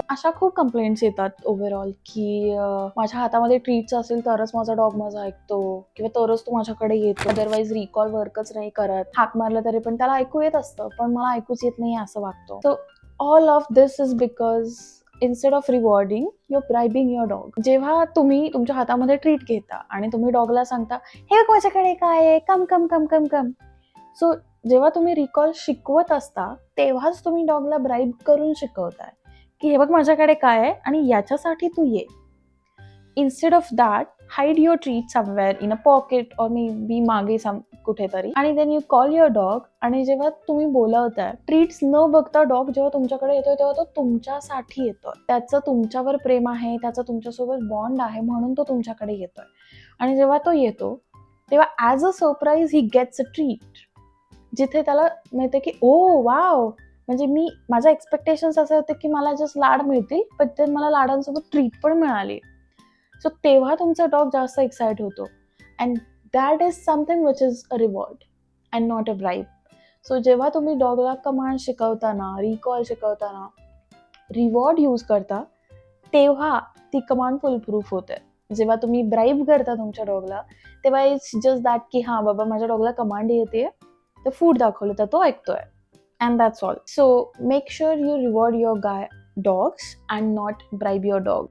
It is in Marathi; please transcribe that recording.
अशा खूप कंप्लेंट्स येतात ओव्हरऑल की माझ्या हातामध्ये ट्रीट्स असेल तरच माझा डॉग माझा ऐकतो किंवा तरच तो माझ्याकडे येतो, अदरवाईज रिकॉल वर्कच नाही करत. हाक मारलं तरी पण त्याला ऐकू येत असतं पण मला ऐकूच येत नाही असं वागतो. So all of this is because instead of rewarding your bribing your dog. जेव्हा तुम्ही तुमच्या हातामध्ये ट्रीट घेता आणि तुम्ही डॉगला सांगता हे बघ माझ्याकडे काय आहे, कम कम कम कम कम. सो जेव्हा तुम्ही रिकॉल शिकवत असता तेव्हाच तुम्ही डॉगला ब्राईब करून शिकवताय की हे बघ माझ्याकडे काय आहे आणि याच्यासाठी तू ये. Instead of that hide your treat somewhere in a pocket or maybe मागे कुठेतरी, आणि then you call your dog. आणि जेव्हा तुम्ही बोलवताय ट्रीट्स न बघता डॉग जेव्हा तुमच्याकडे येतोय तेव्हा तो तुमच्यासाठी येतोय. त्याचं तुमच्यावर प्रेम आहे, त्याचा तुमच्यासोबत बॉन्ड आहे म्हणून तो तुमच्याकडे येतोय. आणि जेव्हा तो येतो तेव्हा as a surprise he gets a treat, जिथे त्याला माहिती की ओ वाव, म्हणजे माझ्या एक्सपेक्टेशन्स असे होते की मला जस्ट लाड मिळतील पण ते मला लाडांसोबत ट्रीट पण मिळाली. सो तेव्हा तुमचा डॉग जास्त एक्साइट होतो. And that is something which is a reward and not a bribe. So जेव्हा तुम्ही डॉगला कमांड शिकवताना, रिकॉल शिकवताना रिवॉर्ड यूज करता तेव्हा ती कमांड फुल प्रूफ होते. जेव्हा तुम्ही ब्राईब करता तुमच्या डॉगला तेव्हा इट्स जस्ट दॅट की हां बाबा माझ्या डॉगला कमांड येते, तर फूड दाखवलं तर तो ऐकतोय. And that's all. So make sure you reward your dogs and not bribe your dog.